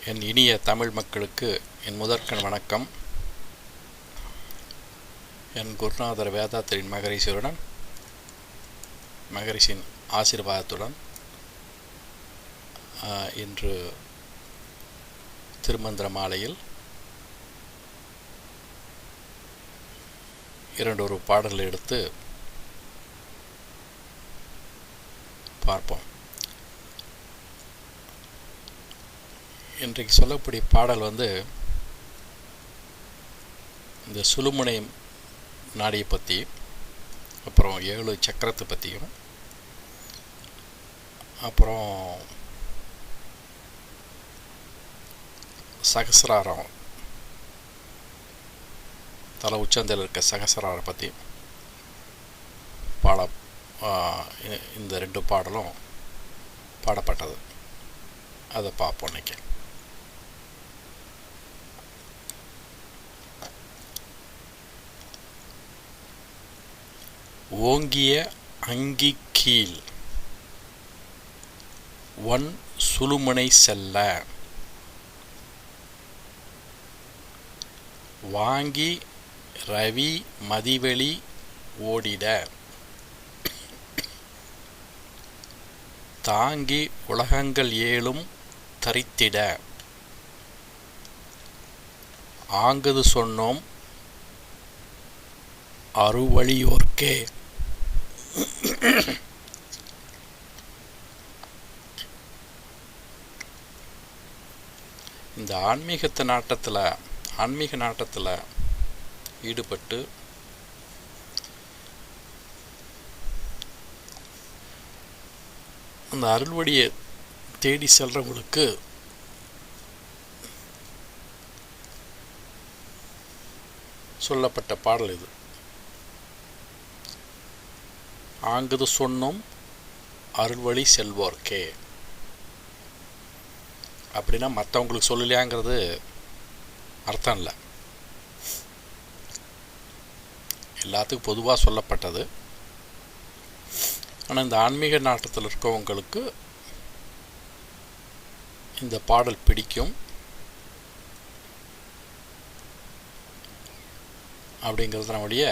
என் இனிய தமிழ் மக்களுக்கு என் முதற்கண் வணக்கம். என் குருநாதர் வேதாத்திரியின் மகரிஷியுடன் மகரிஷின் ஆசீர்வாதத்துடன் இன்று திருமந்திர மாலையில் இரண்டொரு பாடல்களை எடுத்து பார்ப்போம். இன்றைக்கு சொல்லக்கூடிய பாடல் இந்த சுழுமுனை நாடியை பற்றி, அப்புறம் 7 சக்கரத்தை பற்றியும், அப்புறம் சகசிராரம் தலை உச்சந்தில் இருக்க சகசிராரம் பற்றி இந்த 2 பாடலும் பாடப்பட்டது. அதை பார்ப்போம் இன்னைக்கு. ஓங்கிய அங்கி கீழ் ஒன் சுழுமுனை செல்ல வாங்கி ரவி மதிவெளி ஓடிட தாங்கி உலகங்கள் 7 தரித்திட ஆங்கது சொன்னோம் அருவழியோர்க்கே. இந்த ஆன்மீக நாட்டத்தில் ஈடுபட்டு அந்த அருள்வழியை தேடி செல்றவங்களுக்கு சொல்லப்பட்ட பாடல் இது. ஆங்குது சொன்னோம் அருள்வழி செல்வோர்க்கே. அப்படின்னா மற்றவங்களுக்கு சொல்லலையாங்கிறது அர்த்தம் இல்லை, எல்லாத்துக்கும் பொதுவாக சொல்லப்பட்டது. ஆனால் இந்த ஆன்மீக நாட்டத்தில் இருக்கவங்களுக்கு இந்த பாடல் பிடிக்கும் அப்படிங்கிறது நம்முடைய,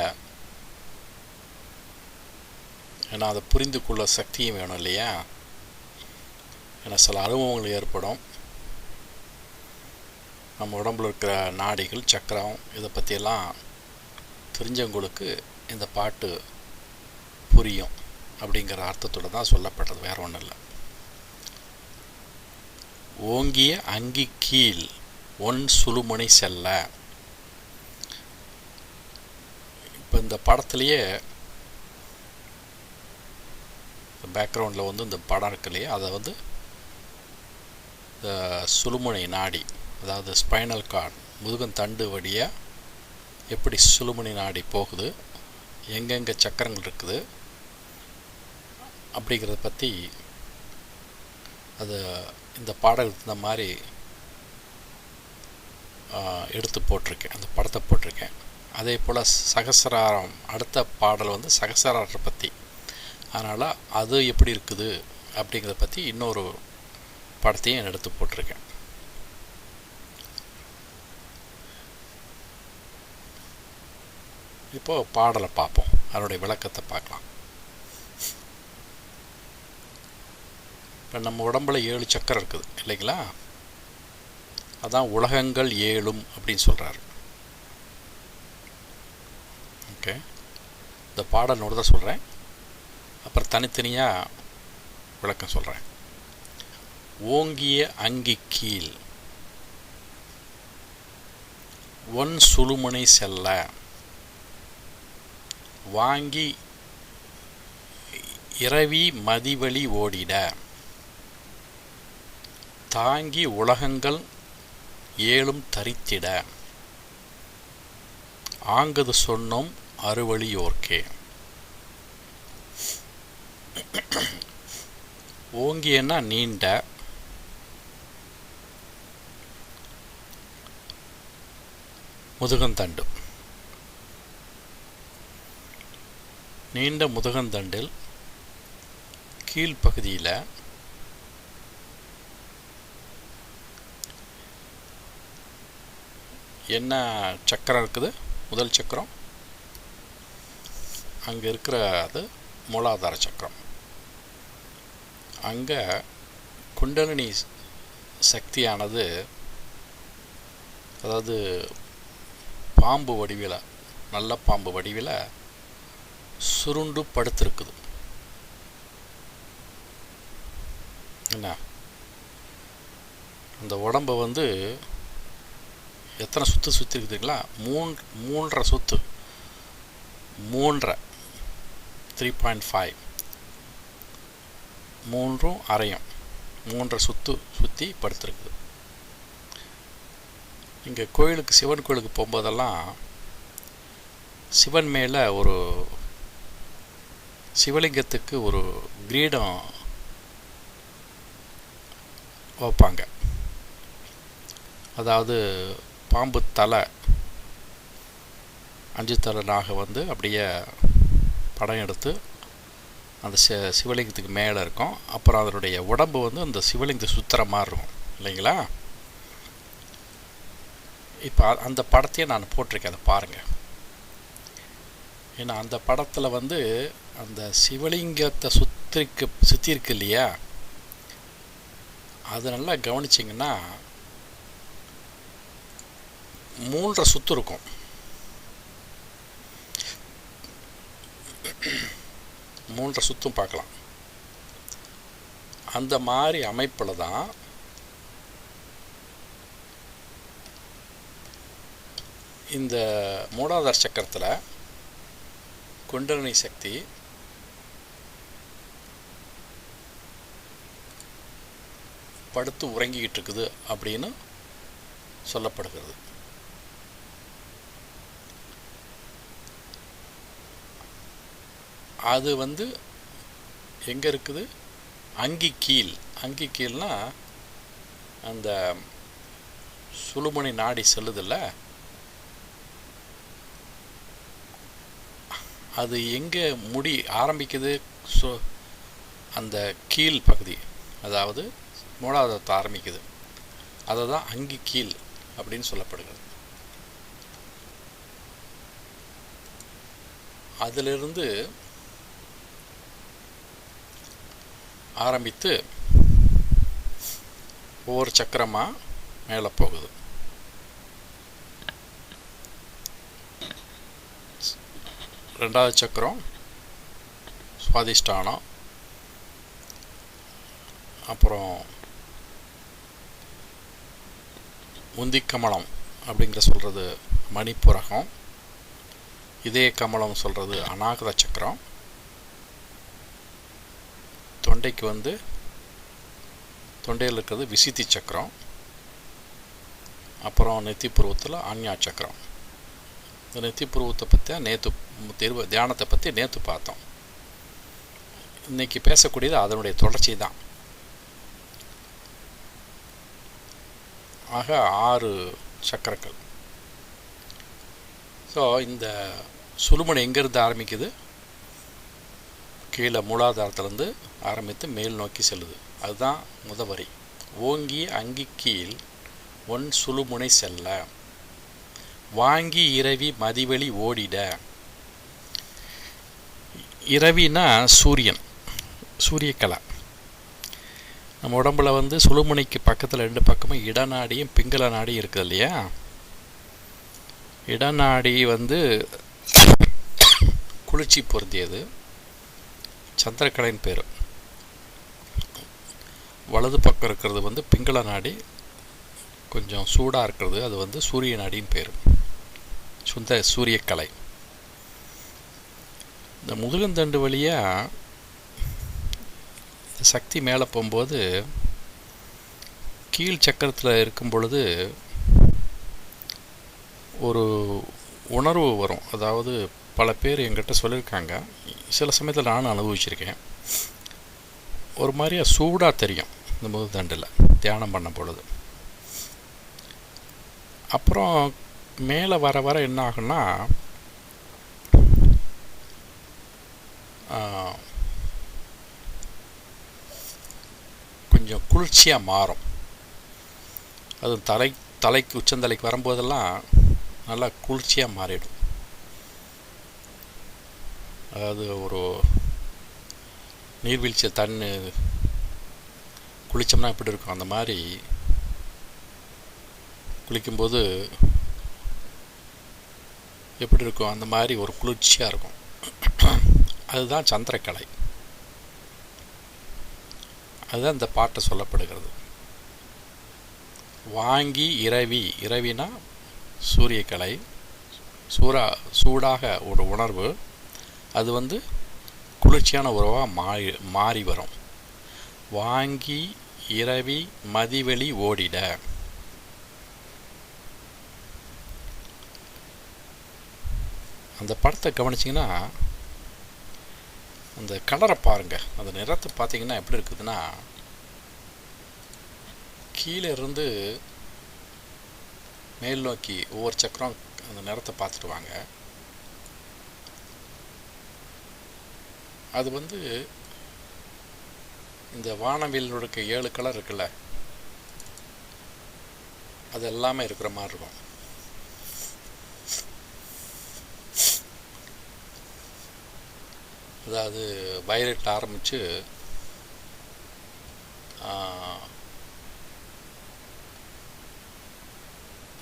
ஏன்னா அதை புரிந்து கொள்ள சக்தியும் வேணும் இல்லையா? ஏன்னா சில அனுபவங்கள் ஏற்படும். நம்ம உடம்புல இருக்கிற நாடிகள், சக்கரம், இதை பற்றியெல்லாம் தெரிஞ்சவங்களுக்கு இந்த பாட்டு புரியும் அப்படிங்கிற அர்த்தத்தோடு தான் சொல்லப்பட்டது, வேற ஒன்றும் இல்லை. ஓங்கிய அங்கி கீழ் ஒன் சுழுமுனை செல்ல. இப்போ இந்த படத்துலேயே பேக்ரவுண்டில் இந்த படம் இருக்கு இல்லையா, அதை இந்த சுழுமுனை நாடி, அதாவது ஸ்பைனல் கார்டு, முதுகந்தண்டு வழியாக எப்படி சுழுமுனை நாடி போகுது, எங்கெங்கே சக்கரங்கள் இருக்குது அப்படிங்கிறத பற்றி அது இந்த பாடலுக்கு இந்த மாதிரி எடுத்து போட்டிருக்கேன், அந்த படத்தை போட்டிருக்கேன். அதே போல் சகசிராரம், அடுத்த பாடல் சகசிராரத்தை பற்றி. அதனால் அது எப்படி இருக்குது அப்படிங்கிறத பற்றி இன்னொரு படத்தையும் எடுத்து போட்டிருக்கேன். இப்போது பாடலை பார்ப்போம், அதனுடைய விளக்கத்தை பார்க்கலாம். இப்போ நம்ம உடம்புல 7 சக்கரம் இருக்குது இல்லைங்களா? அதான் உலகங்கள் 7 அப்படின்னு சொல்கிறாரு. ஓகே, இந்த பாடல் தான் சொல்கிறேன், அப்புறம் தனித்தனியாக விளக்கம் சொல்கிறேன். ஓங்கிய அங்கி கீழ் ஒன் சுழுமுனை செல்ல வாங்கி இரவி மதிவெளி ஓடிட தாங்கி உலகங்கள் 7 தரித்திட ஆங்கது சொன்னோம் அருவழியோர்க்கே. ஓங்கியன்னா நீண்ட, முதுகந்தண்டு. நீண்ட முதுகந்தண்டில் கீழ்ப்பகுதியில் என்ன சக்கரம் இருக்குது? முதல் சக்கரம் அங்கே இருக்கிற அது மூலாதார சக்கரம். அங்கே குண்டலினி சக்தியானது, அதாவது பாம்பு வடிவில், நல்ல பாம்பு வடிவில் சுருண்டு படுத்திருக்குது. என்ன, அந்த உடம்பை வந்து எத்தனை சுற்று சுற்றி இருக்குதுங்களா? மூன்றரை சுற்று, 3.5 மூன்றும் அரையும் 3 சுற்று சுற்றி படுத்திருக்குது. இங்கே கோயிலுக்கு, சிவன் கோயிலுக்கு போகும்போதெல்லாம் சிவன் மேலே ஒரு சிவலிங்கத்துக்கு ஒரு கிரீடம் வைப்பாங்க. அதாவது பாம்பு தலை, 5 தலை நாக வந்து அப்படியே படம் எடுத்து அந்த சிவலிங்கத்துக்கு மேலே இருக்கும். அப்புறம் அதனுடைய உடம்பு வந்து அந்த சிவலிங்கத்தை சுற்றுற மாதிரி இருக்கும் இல்லைங்களா? இப்போ அந்த படத்தையே நான் போட்டிருக்கேன், அதை பாருங்கள். ஏன்னா அந்த படத்தில் வந்து அந்த சிவலிங்கத்தை சுற்றி இருக்கு இல்லையா, அது நல்லா கவனிச்சிங்கன்னா 3 சுற்று இருக்கும். 3 சுற்றும் பார்க்கலாம். அந்த மாதிரி அமைப்பில் தான் இந்த மூலாதார சக்கரத்தில் குண்டலினி சக்தி படுத்து உறங்கிக்கிட்டு இருக்குது அப்படின்னு சொல்லப்படுகிறது. அது வந்து எங்கே இருக்குது? அங்கி கீழ்னா அந்த சுழுமுனை நாடி செல்லுதில்ல, அது எங்கே முடி ஆரம்பிக்குது? அந்த கீழ் பகுதி, அதாவது மூலாதாரத்தை ஆரம்பிக்குது. அதை தான் அங்கி கீழ் அப்படின்னு சொல்லப்படுகிறது. அதிலிருந்து ஆரம்பித்து ஒவ்வொரு சக்கரமாக மேலே போகுது. ரெண்டாவது சக்கரம் சுவாதிஷ்டானம், அப்புறம் முந்தி கமலம் அப்படிங்கிற சொல்கிறது மணிப்புரகம், இதய கமலம் சொல்கிறது அநாகத சக்கரம், தொண்டைக்கு வந்து தொண்டையில் இருக்கிறது விசித்தி சக்கரம், அப்புறம் நெத்தி புருவத்தில் ஆஞ்ஞா சக்கரம். இந்த நெத்தி புருவத்தை பற்றி தியானத்தை பற்றி நேற்று பார்த்தோம். இன்றைக்கி பேசக்கூடியது அதனுடைய தொடர்ச்சி தான். ஆக 6 சக்கரங்கள். ஸோ இந்த சுழுமுனை எங்கேருந்து ஆரம்பிக்குது? கீழே மூலாதாரத்திலேருந்து ஆரம்பித்து மேல் நோக்கி செல்லுது. அதுதான் முதவரி. ஓங்கி அங்கி கீழ் ஒன் சுழுமுனை செல்ல, வாங்கி இரவி மதிவெளி ஓடிட. இரவினா சூரியன், சூரியக்கலை. நம்ம உடம்புல வந்து சுழுமுனைக்கு பக்கத்தில் 2 பக்கமும் இடநாடியும் பிங்கள நாடியும் இருக்குது இல்லையா? இடநாடி வந்து குளிர்ச்சி பொருந்தியது, சந்திரக்கலைன்னு பேர். வலது பக்கம் இருக்கிறது வந்து பிங்கள நாடி, கொஞ்சம் சூடாக இருக்கிறது, அது வந்து சூரிய நாடின்னு பேர், சூரியக்கலை. இந்த முதுகந்தண்டு வழியாக சக்தி மேலே போகும்போது கீழ் சக்கரத்தில் இருக்கும் பொழுது ஒரு உணர்வு வரும். அதாவது பல பேர் என்கிட்ட சொல்லியிருக்காங்க, சில சமயத்தில் நானும் அனுபவிச்சிருக்கேன். ஒரு மாதிரியா சூடாக தெரியும் இந்த முதுகந்தண்டில் தியானம் பண்ண பொழுது. அப்புறம் மேலே வர வர என்ன ஆகுன்னா, கொஞ்சம் குளிர்ச்சியாக மாறும். அது தலைக்கு உச்சந்தலைக்கு வரும்போதெல்லாம் நல்லா குளிர்ச்சியாக மாறிடும். அதாவது ஒரு நீர்வீழ்ச்சி தண்ணி குளித்தோம்னா எப்படி இருக்கும், அந்த மாதிரி குளிக்கும்போது எப்படி இருக்கும், அந்த மாதிரி ஒரு குளிர்ச்சியாக இருக்கும். அதுதான் சந்திரக்கலை. அதுதான் இந்த பாட்டை சொல்லப்படுகிறது. வாங்கி இரவி, இரவினா சூரியக்கலை, சூடாக ஒரு உணர்வு, அது குளிர்ச்சியான உறவாக மாறி வரும். வாங்கி இரவி மதிவெளி ஓடிட. அந்த படத்தை கவனிச்சிங்கன்னா அந்த கலரை பாருங்கள், அந்த நிறத்தை பார்த்தீங்கன்னா எப்படி இருக்குதுன்னா, கீழே இருந்து மேல் நோக்கி ஒவ்வொரு சக்கரம் அந்த நிறத்தை பார்த்துட்டு வாங்க. அது இந்த வானவில்லுடைய 7 கலர் இருக்குல்ல, அது எல்லாமே இருக்கிற மாதிரி இருக்கும். அதாவது வயலட் ஆரம்பித்து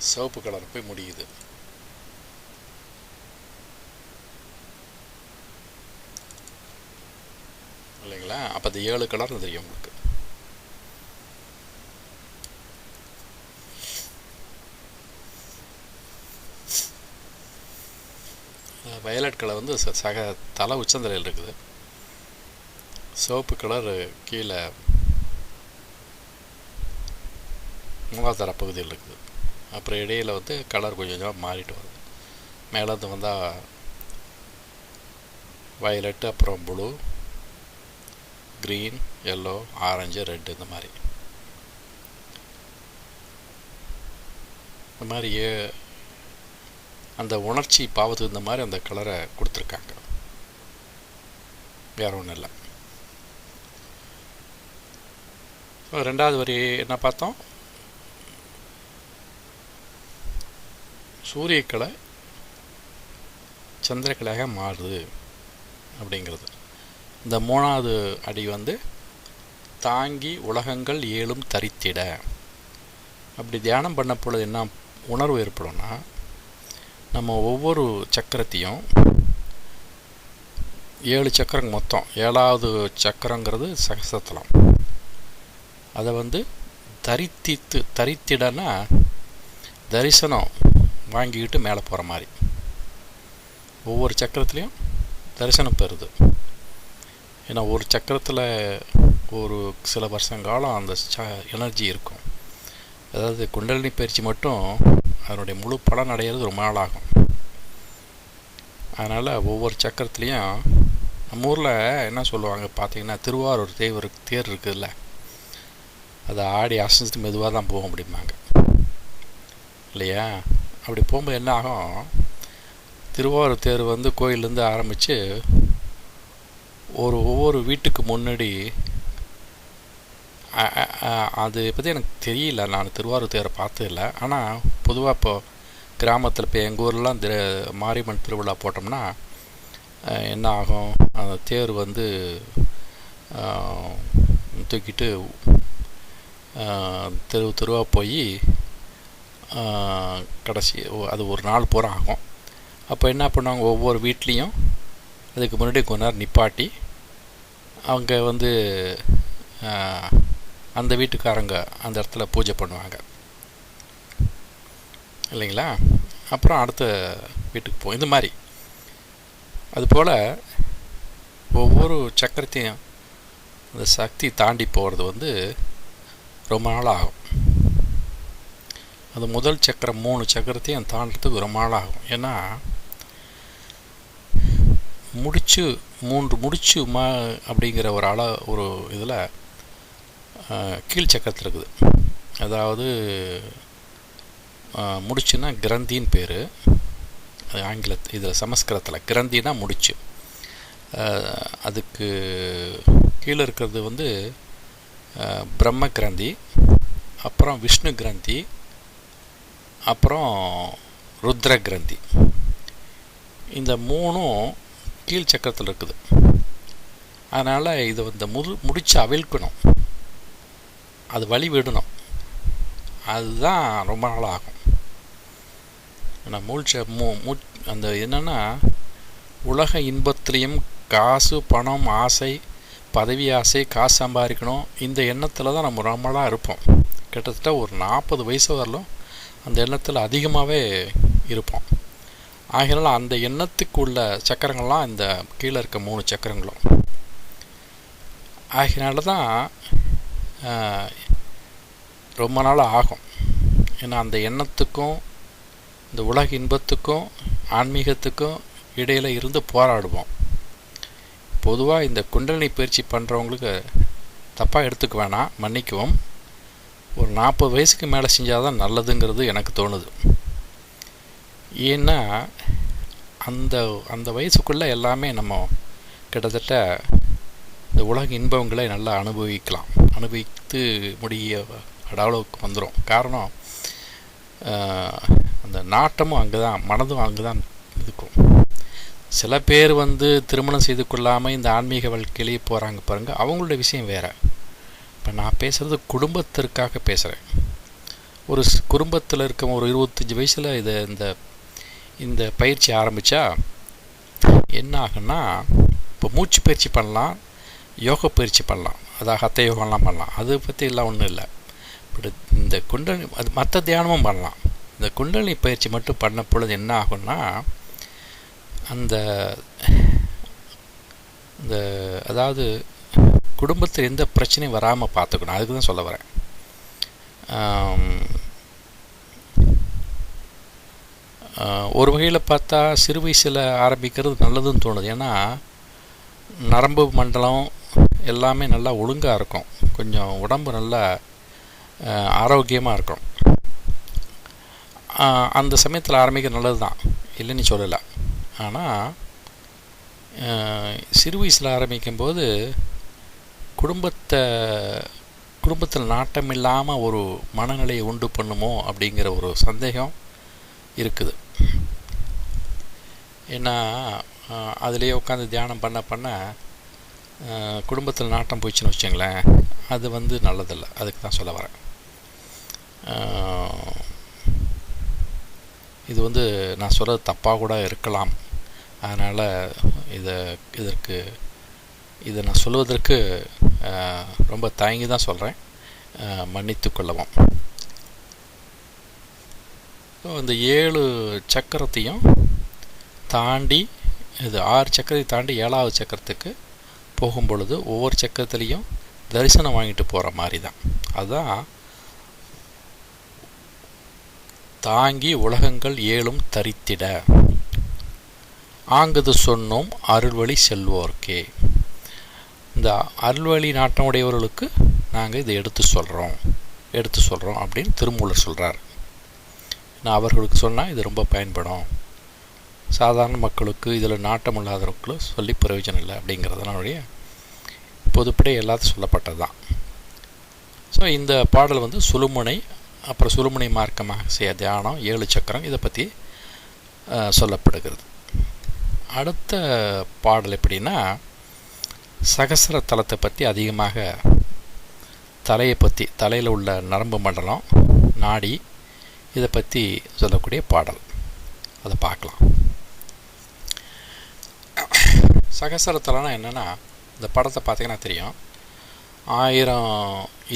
சிவப்பு கலர் போய் முடியுது. இல்லைங்களா? அப்போ அது 7 கலர் தெரியும் உங்களுக்கு. வயலட் கலர் சக தலை உச்சந்தலையில் இருக்குது. சிவப்பு கலர் கீழே மூலாதார பகுதியில் இருக்குது. அப்புறம் இடையில் கலர் கொஞ்சம் கொஞ்சமாக மாறிட்டு வருது. மேலேருந்து வந்தால் வயலட்டு, அப்புறம் blue, green, yellow, orange, red, இந்த மாதிரி அந்த உணர்ச்சி பாவத்துக்கு இந்த மாதிரி அந்த கலரை கொடுத்துருக்காங்க. வேற ஒன்றும் இல்லை. ரெண்டாவது வரி என்ன பார்த்தோம்? சூரியக்கலை சந்திரக்கலையாக மாறுது அப்படிங்கிறது. இந்த 3வது அடி தாங்கி உலகங்கள் 7 தரித்திட. அப்படி தியானம் பண்ண பொழுது என்ன உணர்வு ஏற்படும்னா, நம்ம ஒவ்வொரு சக்கரத்தையும் 7 சக்கரம் மொத்தம், 7வது சக்கரங்கிறது சகசத்தலம். அதை தரித்திடனா தரிசனம் வாங்கிக்கிட்டு மேலே போகிற மாதிரி ஒவ்வொரு சக்கரத்துலேயும் தரிசனம் பெறுது. ஏன்னா ஒரு சக்கரத்தில் ஒரு சில வருஷங்காலம் அந்த எனர்ஜி இருக்கும். அதாவது குண்டலினி பயிற்சி மட்டும் அதனுடைய முழு பலன் அடைகிறது ரொம்ப நாள் ஆகும். அதனால் ஒவ்வொரு சக்கரத்துலேயும் நம்ம ஊரில் என்ன சொல்லுவாங்க பார்த்தீங்கன்னா, திருவாரூர் தேர் இருக்குதுல்ல, அதை ஆடி அசைஞ்சிட்டு மெதுவாக தான் போகும் அப்படிம்பாங்க இல்லையா? அப்படி போகும்போது என்ன ஆகும், திருவாரூர் தேர் கோயிலேருந்து ஆரம்பித்து ஒவ்வொரு வீட்டுக்கு முன்னாடி, அது பற்றி எனக்கு தெரியல, நான் திருவாரூர் தேரை பார்த்ததில்ல. ஆனால் பொதுவாக இப்போ கிராமத்தில் இப்போ எங்கள் ஊர்லாம் மாரியம்மன் திருவிழா போட்டோம்னா என்ன ஆகும், அந்த தேர் தூக்கிட்டு தெருவாக போய் கடைசி அது ஒரு நாள் பூரா ஆகும். அப்போ என்ன பண்ணுவாங்க, ஒவ்வொரு வீட்லேயும் அதுக்கு முன்னாடி கொஞ்ச நேரம் நிப்பாட்டி அவங்க அந்த வீட்டுக்காரங்க அந்த இடத்துல பூஜை பண்ணுவாங்க இல்லைங்களா? அப்புறம் அடுத்த வீட்டுக்கு போகும். இந்த மாதிரி அதுபோல் ஒவ்வொரு சக்கரத்தையும் அந்த சக்தி தாண்டி போகிறது ரொம்ப நாள் ஆகும். அது முதல் சக்கரம் 3 சக்கரத்தையும் தாண்டறதுக்கு ரொம்ப நாள் ஆகும். ஏன்னா முடிச்சு 3 முடிச்சு அப்படிங்கிற ஒரு இதில் கீழ் சக்கரத்தில் இருக்குது. அதாவது முடிச்சுன்னா கிரந்தின்னு பேர். அது இதில் சமஸ்கிருதத்தில் கிரந்தினா முடிச்சு. அதுக்கு கீழே இருக்கிறது பிரம்ம கிரந்தி, அப்புறம் விஷ்ணு கிரந்தி, அப்புறம் ருத்ர கிரந்தி. இந்த மூணும் கீழ் சக்கரத்தில் இருக்குது. அதனால் இதை இந்த முடிச்சு அவிழ்க்கணும், அது வழி விடணும். அதுதான் ரொம்ப நாள் ஆகும். அந்த என்னென்னா, உலக இன்பத்திலையும் காசு, பணம், ஆசை, பதவி ஆசை, காசு சம்பாதிக்கணும், இந்த எண்ணத்தில் தான் நம்ம ரொம்ப நாளாக இருப்போம். கிட்டத்தட்ட ஒரு 40 வயசு வரலும் அந்த எண்ணத்தில் அதிகமாகவே இருப்போம். ஆகையினால அந்த எண்ணத்துக்கு உள்ள சக்கரங்கள்லாம் இந்த கீழே இருக்க 3 சக்கரங்களும். ஆகையினால தான் ரொம்ப நாள் ஆகும். ஏன்னா அந்த எண்ணத்துக்கும் இந்த உலக இன்பத்துக்கும் ஆன்மீகத்துக்கும் இடையில் இருந்து போராடுவோம். பொதுவாக இந்த குண்டலினி பயிற்சி பண்ணுறவங்களுக்கு தப்பாக எடுத்துக்க வேணாம், மன்னிக்கவும். ஒரு 40 வயசுக்கு மேலே செஞ்சால் தான் நல்லதுங்கிறது எனக்கு தோணுது. ஏன்னா அந்த வயசுக்குள்ளே எல்லாமே நம்ம கிட்டத்தட்ட இந்த உலக இன்பங்களை நல்லா அனுபவித்து முடிய அளவுக்கு வந்துடும். காரணம், அந்த நாட்டமும் அங்கே தான், மனதும் அங்கே தான் இருக்கும். சில பேர் திருமணம் செய்து கொள்ளாமல் இந்த ஆன்மீக வாழ்க்கையிலேயே போகிறாங்க பாருங்கள், அவங்களுடைய விஷயம் வேறு. இப்போ நான் பேசுகிறது குடும்பத்திற்காக பேசுகிறேன். ஒரு குடும்பத்தில் இருக்க ஒரு 25 வயசில் இந்த பயிற்சி ஆரம்பித்தா என்ன ஆகுன்னா, இப்போ மூச்சு பயிற்சி பண்ணலாம், யோக பயிற்சி பண்ணலாம், அதாவது ஹத்த யோகம்லாம் பண்ணலாம், அதை பற்றி எல்லாம் ஒன்றும் இல்லை. பட் இந்த குண்டலினி, அது மற்ற தியானமும் பண்ணலாம். இந்த குண்டலினி பயிற்சி மட்டும் பண்ண பொழுது என்ன ஆகும்னா, அதாவது குடும்பத்தில் எந்த பிரச்சனையும் வராமல் பார்த்துக்கணும். அதுக்கு தான் சொல்ல வரேன். ஒரு வகையில் பார்த்தா சிறு வயசில் ஆரம்பிக்கிறது நல்லதுன்னு தோணுது. ஏன்னா நரம்பு மண்டலம் எல்லாமே நல்லா ஒழுங்காக இருக்கும், கொஞ்சம் உடம்பு நல்லா ஆரோக்கியமாக இருக்கும். அந்த சமயத்தில் ஆரம்பிக்கிறது நல்லது தான், இல்லைன்னு சொல்லலை. ஆனால் சிறு வயசில் ஆரம்பிக்கும்போது குடும்பத்தில் நாட்டம் இல்லாமல் ஒரு மனநிலையை உண்டு பண்ணுமோ அப்படிங்கிற ஒரு சந்தேகம் இருக்குது. ஏன்னா அதிலேயே உட்காந்து தியானம் பண்ண குடும்பத்தில் நாட்டம் போயிடுச்சுன்னு வச்சுங்களேன், அது நல்லதில்லை. அதுக்கு தான் சொல்ல வரேன். இது நான் சொல்கிறது தப்பாக கூட இருக்கலாம். அதனால் இதை நான் சொல்வதற்கு ரொம்ப தயங்கி தான் சொல்கிறேன், மன்னித்து கொள்ளவும். இந்த 7 சக்கரத்தையும் தாண்டி, இது 6 சக்கரத்தை தாண்டி 7வது சக்கரத்துக்கு போகும் பொழுது ஒவ்வொரு சக்கரத்துலேயும் தரிசனம் வாங்கிட்டு போகிற மாதிரி தான். அதுதான் தாங்கி உலகங்கள் 7ம் தரித்திட ஆங்குது சொன்னோம் அருள்வழி செல்வோர்க்கே. இந்த அருள்வழி நாட்டம் உடையவர்களுக்கு நாங்கள் இதை எடுத்து சொல்கிறோம் அப்படின்னு திருமூலர் சொல்கிறார். நான் அவர்களுக்கு சொன்னால் இது ரொம்ப பயன்படும், சாதாரண மக்களுக்கு, இதில் நாட்டம் இல்லாதவர்களுக்கு சொல்லி பிரயோஜனம் இல்லை அப்படிங்கிறதுனாலுடைய பொதுப்படை எல்லாத்தையும் சொல்லப்பட்டது தான். ஸோ இந்த பாடல் சுழுமுனை, அப்புறம் சுழுமுனை மார்க்கமாக செய்ய தியானம், 7 சக்கரம், இதை பற்றி சொல்லப்படுகிறது. அடுத்த பாடல் எப்படின்னா, சகசர தலத்தை பற்றி அதிகமாக, தலையில் உள்ள நரம்பு மண்டலம், நாடி, இதை பற்றி சொல்லக்கூடிய பாடல். அதை பார்க்கலாம். சகசர தலம்னா என்னென்னா, இந்த படத்தை பார்த்தீங்கன்னா தெரியும், 1000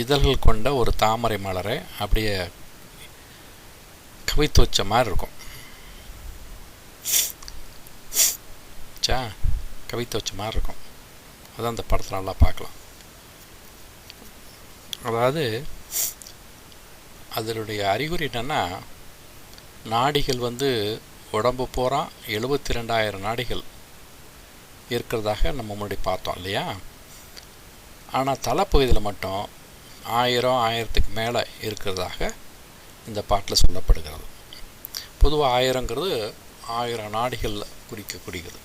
இதழ்கள் கொண்ட ஒரு தாமரை மலரை அப்படியே கவித்து வச்ச மாதிரி இருக்கும். கவித்து வச்ச மாதிரி இருக்கும். அதான் அந்த படத்தில் நல்லா பார்க்கலாம். அதாவது அதனுடைய அறிகுறி என்னென்னா, நாடிகள் உடம்பு பூரா 72,000 நாடிகள் இருக்கிறதாக நம்ம முன்னாடி பார்த்தோம் இல்லையா. ஆனால் தலைப்பகுதியில் மட்டும் 1000க்கு மேலே இருக்கிறதாக இந்த பாட்டில் சொல்லப்படுகிறது. பொதுவாக 1000ங்கிறது 1000 நாடிகள் குறிக்கக்கூடியது.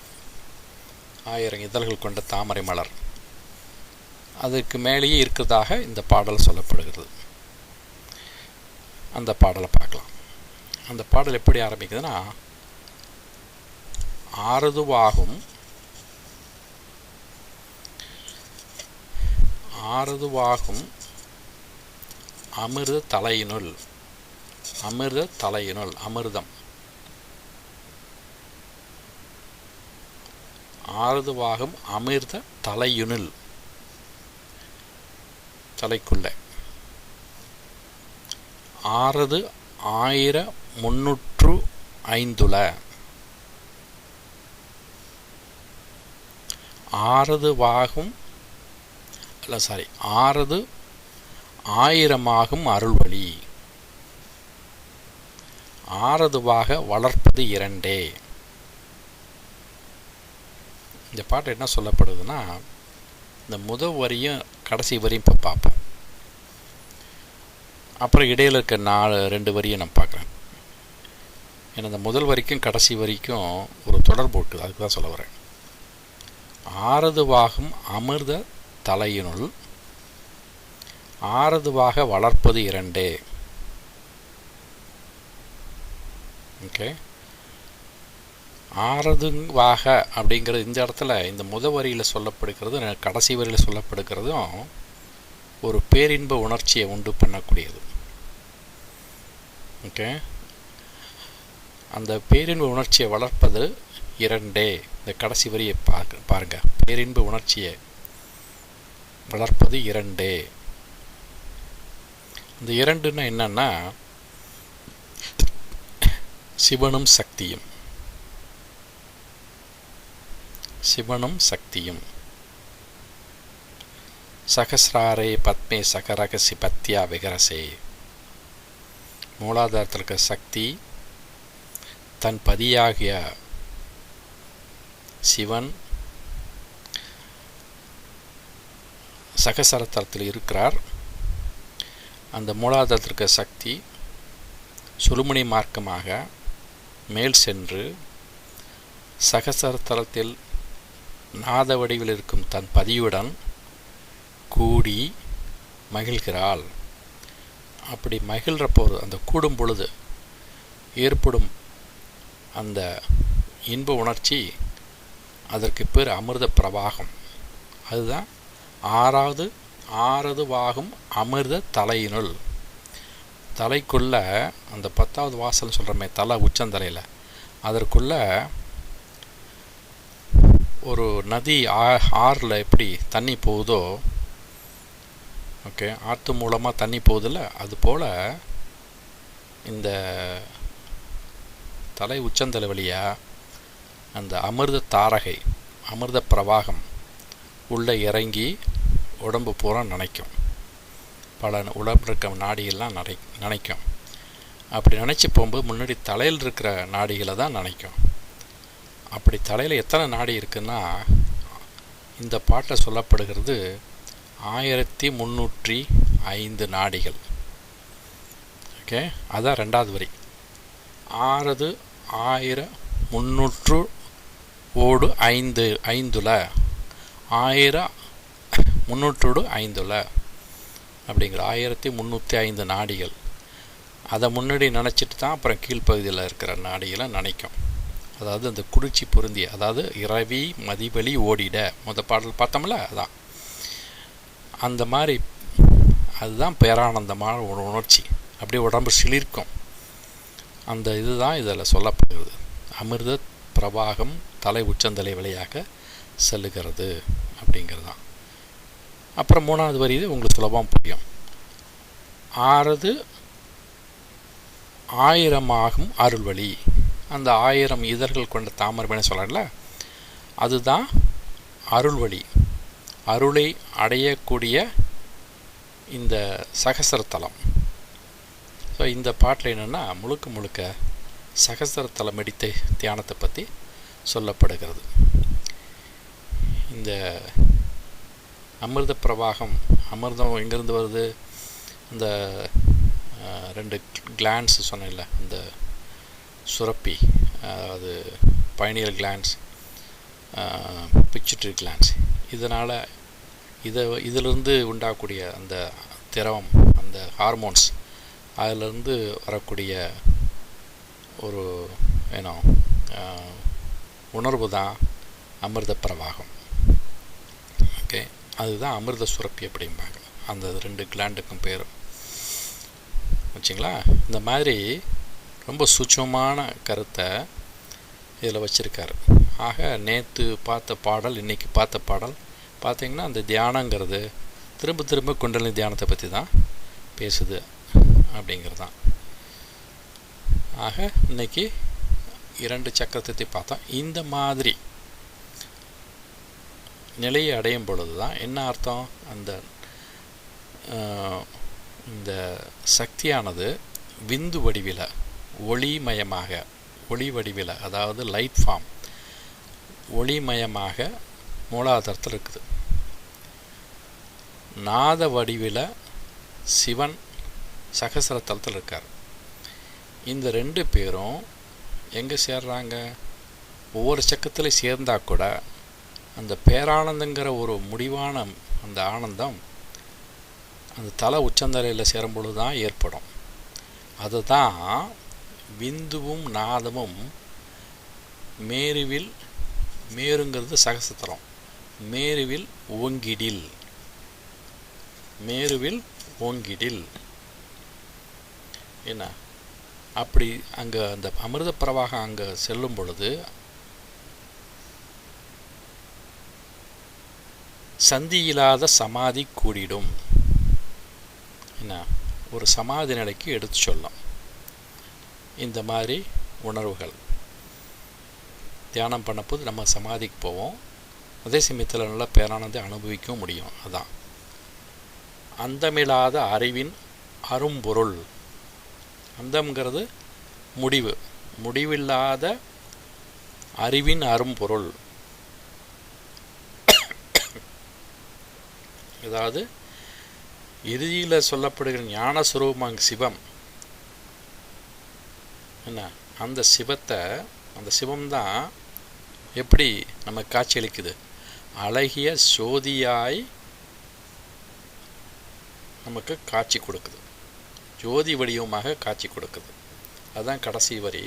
1000 இதழ்கள் கொண்ட தாமரை மலர் அதுக்கு மேலேயே இருக்கிறதாக இந்த பாடல் சொல்லப்படுகிறது. அந்த பாடலை பார்க்கலாம். அந்த பாடல் எப்படி ஆரம்பிக்குதுன்னா, ஆரதுவாகும் அமிர்த தலையினுள், அமிர்தம், ஆரதுவாகும் அமிர்த தலையினுள், தலைக்குள்ள, ஆரது 1305 ஆரதுவாகும் ஆரது 1000 அருள்வழி, ஆரதுவாக வளர்ப்பது இரண்டே. இந்த பாட்டு என்ன சொல்லப்படுதுன்னா, இந்த முதல் வரியும் கடைசி வரியும் இப்போ பார்ப்போம். அப்புறம் இடையில் இருக்க 2 வரியை நான் பார்க்குறேன். ஏன்னா இந்த முதல் வரிக்கும் கடைசி வரிக்கும் ஒரு தொடர்பு இருக்குது, அதுக்கு தான் சொல்ல வரேன். ஆரதுவாகும் அமிர்த தலையினுள், ஆரதுவாக வளர்ப்பது இரண்டே. ஓகே, ஆரதுவாக அப்படிங்கிறது இந்த இடத்துல இந்த முதல் வரியில் சொல்லப்படுகிறது, கடைசி வரியில் சொல்லப்படுகிறதும் ஒரு பேரின்ப உணர்ச்சியை உண்டு பண்ணக்கூடியது. ஓகே, அந்த பேரின்ப உணர்ச்சியை வளர்ப்பது இரண்டே. இந்த கடைசி வரியை பாருங்க, பேரின்ப உணர்ச்சியை வளர்ப்பது இரண்டே. இந்த இரண்டுன்னா என்னன்னா, சிவனும் சக்தியும். சகசிராரே பத்மே சகரகசி பத்யா விகரசே. மூலாதாரத்தில் இருக்க சக்தி தன் பதியாகிய சிவன் சகசரத்தலத்தில் இருக்கிறார். அந்த மூலாதாரத்தில் இருக்க சக்தி சுழுமுனை மார்க்கமாக மேல் சென்று சகசரத்தலத்தில் நாத வடிவில் இருக்கும் தன் பதியுடன் கூடி மகிழ்கிறாள். அப்படி மகிழ்கிறப்போ அந்த கூடும் பொழுது ஏற்படும் அந்த இன்ப உணர்ச்சி, அதற்கு பேர் அமிர்த பிரவாகம். அதுதான் ஆரதுவாகும் அமிர்த தலையினுள். தலைக்குள்ள அந்த 10வது வாசல் சொல்கிறமே, தலை உச்சந்தலையில், அதற்குள்ள ஒரு நதி ஆறில் எப்படி தண்ணி போகுதோ, ஓகே, ஆற்று மூலமாக தண்ணி போகுதில்ல, அதுபோல் இந்த தலை உச்சந்தலை வழியாக அந்த அமிர்த தாரகை, அமிர்த பிரவாகம் உள்ளே இறங்கி உடம்பு பூரா நினைக்கும். பல உடம்பு இருக்க நாடிகள்லாம் நினைக்கும். அப்படி நினச்சி போகும்போது முன்னாடி தலையில் இருக்கிற நாடிகளை தான் நினைக்கும். அப்படி தலையில் எத்தனை நாடி இருக்குன்னா, இந்த பாட்டில் சொல்லப்படுகிறது 1305 நாடிகள். ஓகே, அதான் 2வது வரி. 6305 1305 அப்படிங்கிற 1305 நாடிகள். அதை முன்னாடி நினச்சிட்டு தான் அப்புறம் கீழ்ப்பகுதியில் இருக்கிற நாடிகளை நினைக்கும். அதாவது அந்த குளிர்ச்சி பொருந்திய, அதாவது இரவி மதிவழி ஓடிட பாடல் பார்த்தோம்ல, அதான் அந்த மாதிரி. அதுதான் பேரானந்தமான ஒரு உணர்ச்சி, அப்படியே உடம்பு சிலிர்க்கும். அந்த இதுதான் இதில் சொல்லப்படுகிறது. அமிர்த பிரவாகம் தலை உச்சந்தலை வழியாக செல்லுகிறது அப்படிங்கிறது தான். அப்புறம் 3வது வரி உங்களுக்கு சுலபமாக புரியும். 1000 அருள்வழி. அந்த 1000 இதழ்கள் கொண்ட தாமரை சொல்லல, அதுதான் அருள்வழி. அருளை அடையக்கூடிய இந்த சகசரத்தலம். ஸோ இந்த பாட்டில் என்னென்னா, முழுக்க சகசரத்தல மெடித்தை தியானத்தை பற்றி சொல்லப்படுகிறது. இந்த அமிர்த பிரவாகம், அமிர்தம் எங்கேருந்து வருது? இந்த 2 கிளான்ஸ் சொன்னேன்ல, இந்த சுரப்பி, அதாவது பைனியல் கிளான்ஸ், பிச்சுட்ரி கிளான்ஸ், இதனால் இதிலிருந்து உண்டாகக்கூடிய அந்த திரவம், அந்த ஹார்மோன்ஸ், அதிலிருந்து வரக்கூடிய ஒரு ஏன்னோ உணர்வு தான் அமிர்த பிரவாகம். ஓகே, அதுதான் அமிர்த சுரப்பி அப்படிம்பாங்க. அந்த 2 கிளாண்டுக்கும் பேரும் வச்சிங்களா. இந்த மாதிரி ரொம்ப சூட்சமான கருத்தை இதில் வச்சுருக்காரு. ஆக நேற்று பார்த்த பாடல், இன்றைக்கி பார்த்த பாடல் பார்த்திங்கன்னா அந்த தியானங்கிறது திரும்ப திரும்ப குண்டலினி தியானத்தை பற்றி தான் பேசுது அப்படிங்கிறது தான். ஆக இன்றைக்கி 2 சக்கரத்தை பார்த்தோம். இந்த மாதிரி நிலையை அடையும் பொழுது தான் என்ன அர்த்தம், அந்த இந்த சக்தியானது விந்து வடிவில் ஒளிமயமாக, ஒளி வடிவில், அதாவது லைட் ஃபார்ம் ஒளிமயமாக மூலாதாரத்தில் இருக்குது. நாத வடிவில் சிவன் சகசரத்தலத்தில் இருக்கார். இந்த 2 பேரும் எங்கே சேர்றாங்க? ஒவ்வொரு சக்கரத்தில் சேர்ந்தால் கூட அந்த பேரானந்தங்கிற ஒரு முடிவான அந்த ஆனந்தம் அந்த தலை உச்சந்தலையில் சேரும்பொழுது தான் ஏற்படும். அதை தான் விந்துவும் நாதமும் மேருவில், மேருங்கிறது சகசத்தலம், மேருவில் ஓங்கிடில், மேருவில் ஓங்கிடில் என்ன அப்படி அங்கே அந்த அமிர்த பிரவாகம் அங்கே செல்லும் பொழுது சந்தியில்லாத சமாதி கூடிடும். என்ன ஒரு சமாதி நிலைக்கு எடுத்து சொல்லும். இந்த மாதிரி உணர்வுகள் தியானம் பண்ணப்போது நம்ம சமாதிக்கு போவோம். அதே சமயத்தில் நல்லா பேரானதை அனுபவிக்கவும் முடியும். அதான் அந்தமில்லாத அறிவின் அரும்பொருள். அந்தம்ங்கிறது முடிவு, முடிவில்லாத அறிவின் அரும்பொருள். அதாவது இறுதியில் சொல்லப்படுகிற ஞான சுரூபம் சிவம் என்ன, அந்த சிவத்தை, அந்த சிவம்தான் எப்படி நமக்கு காட்சியளிக்குது? அழகிய சோதியாய் நமக்கு காட்சி கொடுக்குது, ஜோதி வடிவமாக காட்சி கொடுக்குது. அதுதான் கடைசி வரி.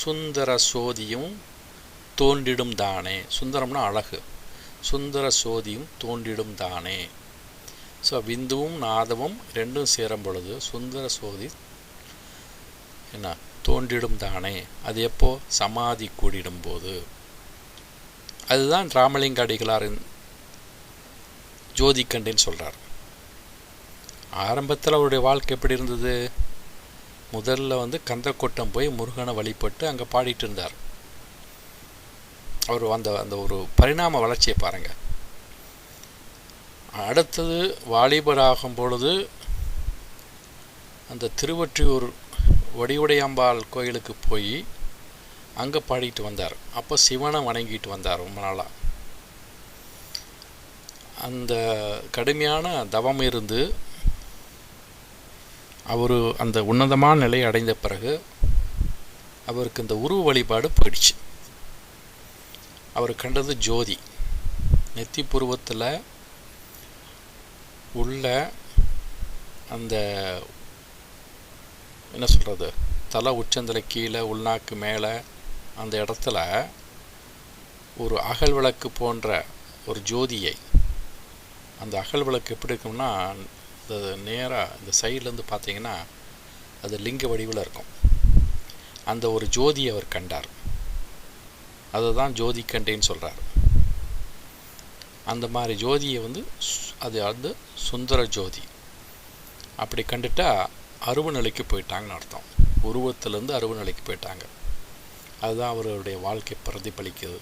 சுந்தர சோதியும் தோன்றிடும் தானே. சுந்தரம்னா அழகு, சுந்தர சோதியும் தோன்றிடும் தானே. ஸோ விந்துவும் நாதமும் 2 சேரும் பொழுது சுந்தர சோதி என்ன தோன்றிடும் தானே. அது எப்போ? சமாதி கூடிடும் போது. அதுதான் ராமலிங்க அடிகளாரின் ஜோதி கண்டேன்னு சொல்கிறார். ஆரம்பத்தில் அவருடைய வாழ்க்கை எப்படி இருந்தது? முதல்ல கந்தக்கோட்டம் போய் முருகனை வழிபட்டு அங்கே பாடிட்டு இருந்தார். அவர் அந்த ஒரு பரிணாம வளர்ச்சியை பாருங்கள். அடுத்தது வாலிபராகும் பொழுது அந்த திருவொற்றியூர் வடிவுடையாம்பாள் கோயிலுக்கு போய் அங்கே பாடிட்டு வந்தார். அப்போ சிவனை வணங்கிட்டு வந்தார் ரொம்ப நாளாக. அந்த கடுமையான தவம் இருந்து அவர் அந்த உன்னதமான நிலையை அடைந்த பிறகு அவருக்கு இந்த உருவ வழிபாடு போயிடுச்சு. அவர் கண்டது ஜோதி. நெத்தி புருவத்தில் உள்ள அந்த என்ன சொல்கிறது, தலை உச்சந்தலை கீழே உள்நாக்கு மேலே அந்த இடத்துல ஒரு அகல் விளக்கு போன்ற ஒரு ஜோதியை, அந்த அகல் விளக்கு எப்படி இருக்கும்னா அது நேராக இந்த சைட்லேருந்து பார்த்தீங்கன்னா அது லிங்க வடிவில் இருக்கும். அந்த ஒரு ஜோதியை அவர் கண்டார். அதை தான் ஜோதி கண்டேன்னு சொல்கிறார். அந்த மாதிரி ஜோதியை அது சுந்தர ஜோதி. அப்படி கண்டுட்டா அருவு நிலைக்கு போயிட்டாங்கன்னு அர்த்தம். உருவத்திலேருந்து அருவு நிலைக்கு போயிட்டாங்க. அதுதான் அவருடைய வாழ்க்கை பிரதிபலிக்குது.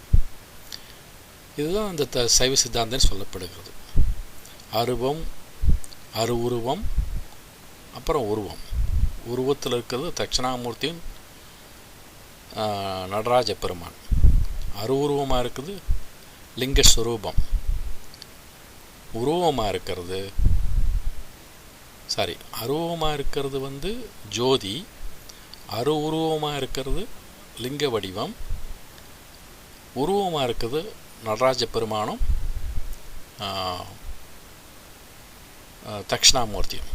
இதுதான் அந்த சைவ சித்தாந்தம் சொல்லப்படுகிறது. அருவம், அருவுருவம், அப்புறம் உருவம். உருவத்தில் இருக்கிறது தட்சிணாமூர்த்தியும் நடராஜ பெருமான். அருவுருவமாக இருக்குது லிங்கஸ்வரூபம். அருவமாக இருக்கிறது ஜோதி. உருவமாக இருக்கிறது லிங்க வடிவம். உருவமாக இருக்கிறது நடராஜ பெருமானும் தட்சிணாமூர்த்தியும்.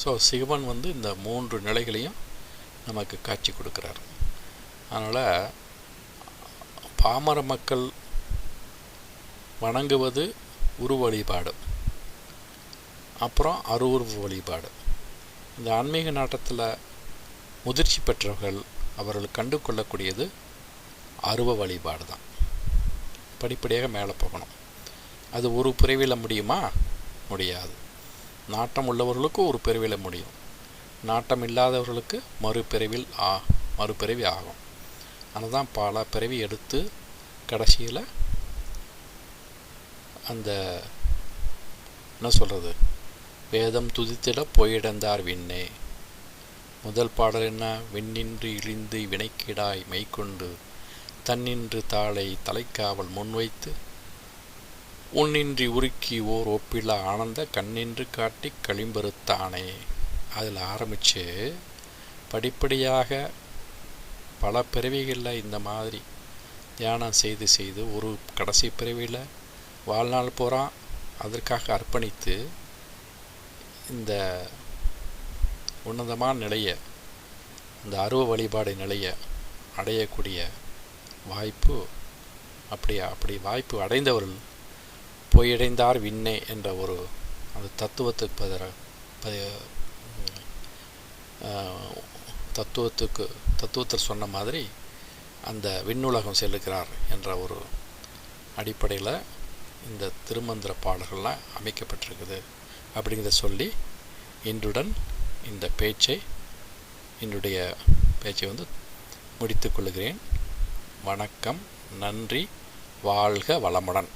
ஸோ சிவன் இந்த 3 நிலைகளையும் நமக்கு காட்சி கொடுக்குறார். அதனால் பாமர மக்கள் வணங்குவது உருவ வழிபாடு, அப்புறம் அருவுருவ வழிபாடு. இந்த ஆன்மீக நாட்டத்தில் முதிர்ச்சி பெற்றவர்கள் அவர்கள் கண்டு கொள்ளக்கூடியது அருவ வழிபாடு தான். படிப்படியாக மேலே போகணும். அது ஒரு பிறவியில் முடியுமா? முடியாது. நாட்டம் உள்ளவர்களுக்கு ஒரு பிறவியில் முடியும், நாட்டம் இல்லாதவர்களுக்கு மறுபிறவி ஆகும். அதனால் தான் பல பிறவி எடுத்து கடைசியில் அந்த என்ன சொல்கிறது, வேதம் துதித்திட போயிடந்தார் விண்ணே. முதல் பாடல் என்ன? விண்ணின்று இழிந்து வினைக்கிடாய் மைக்கொண்டு தன்னின்று தாளை தலைக்காவல் முன்வைத்து உன்னின்றி உருக்கி ஓர் ஒப்பில்லா ஆனந்த கண்ணின்று காட்டி களிம்பெருத்தானே. அதில் ஆரம்பித்து படிப்படியாக பல பிறவிகளில் இந்த மாதிரி தியானம் செய்து ஒரு கடைசி பிறவியில் வாழ்நாள் பூரா அதற்காக அர்ப்பணித்து இந்த உன்னதமான நிலையை, இந்த அருவ வழிபாடு நிலையை அடையக்கூடிய வாய்ப்பு, அப்படி வாய்ப்பு அடைந்தவர்கள் போயடைந்தார் விண்ணே என்ற ஒரு அந்த தத்துவத்தில் சொன்ன மாதிரி அந்த விண்ணுலகம் செல்லுகிறார் என்ற ஒரு அடிப்படையில் இந்த திருமந்திர பாடல்கள்லாம் அமைக்கப்பட்டிருக்குது. அப்படிங்கிறத சொல்லி இன்றுடன் இந்த என்னுடைய பேச்சை முடித்து கொள்கிறேன். வணக்கம், நன்றி, வாழ்க வளமுடன்.